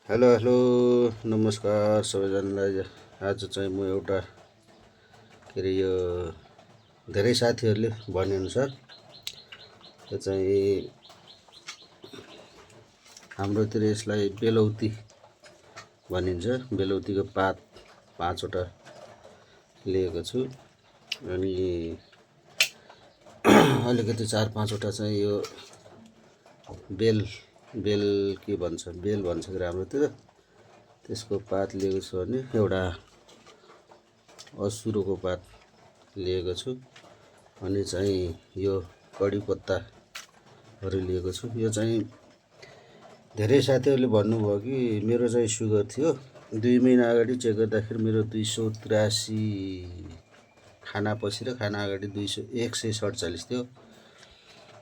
Hello hello नमस्कार सबैजनालाई। आज चाहिँ म एउटा के अरे यो धेरै साथीहरूले भनेअनुसार यो चाहिँ हाम्रोतिर यसलाई बेलौती भनिन्छ। बेलौतीको पात 5वटा लिएको छु अनि अलिकति 4-5वटा चाहिँ यो बेल बेल के भन्छ बेल भन्छ कि हाम्रोतिर त्यसको पात लिएको छु भने एउटा असुरोको पात लिएको छु अनि चाहिँ यो कडी पत्ताहरू लिएको छु। यो चाहिँ धेरै साथीहरूले भन्नुभयो कि मेरो चाहिँ सुगर थियो 2 महिना अगाडि चेक गर्दाखेरि मेरो 283 खानापछि र खाना अगाडि 147 थियो।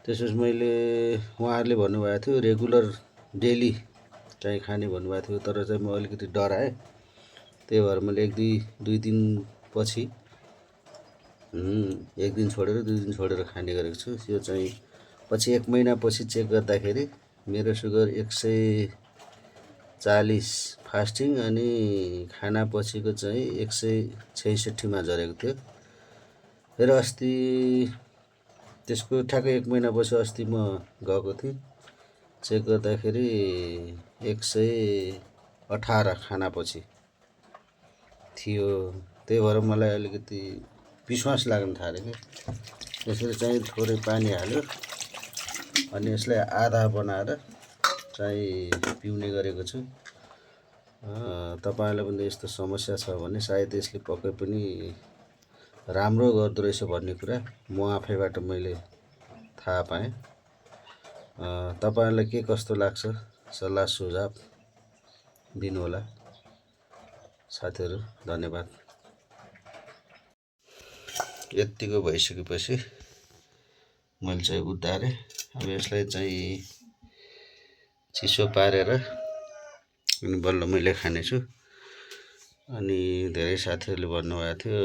त्यसपछि मैले उहाँहरूले भन्नुभएको थियो रेगुलर डेली चाहिँ खाने भन्नुभएको थियो, तर चाहिँ म अलिकति डराएँ। त्यही भएर मैले दुई दिन पछि एक दिन छोडेर 2 दिन छोडेर खाने गरेको छु। यो चाहिँ पछि 1 महिना पछि चेक गर्दाखेरि मेरो सुगर 140 फास्टिङ अनि खाना पछिको चाहिँ 166 मा झरेको थियो। फेरि अस्ति त्यसको ठ्याक्कै 1 महिना पछि अस्ति म गएको थिएँ, चेक गर्दाखेरि 118 खानापछि थियो। त्यही भएर मलाई अलिकति विश्वास लाग्न थाल्यो कि यसरी चाहिँ थोरै पानी हाल्यो अनि यसलाई आधा बनाएर चाहिँ पिउने गरेको छु। तपाईँहरूलाई पनि यस्तो समस्या छ भने सायद यसले पक्कै पनि राम्रो गर्दो रहेछ भन्ने कुरा म आफैबाट मैले थाहा पाएँ। तपाईँहरूलाई के कस्तो लाग्छ सल्लाह सुझाव दिनुहोला साथीहरू। धन्यवाद। यतिको भइसकेपछि मैले चाहिँ उतारेँ। अब यसलाई चाहिँ चिसो पारेर अनि बल्ल मैले खानेछु। अनि धेरै साथीहरूले भन्नुभएको थियो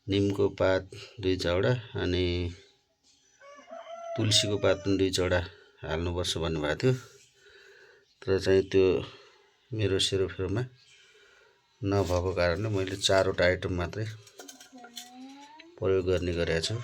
निमको पात 2 चौडा अनि तुलसीको पात पनि 2 चौडा हाल्नुपर्छ भन्नुभएको थियो, तर चाहिँ त्यो मेरो सेरोफेरोमा नभएको कारणले मैले 4वटा आइटम मात्रै प्रयोग गर्ने गरेको छु।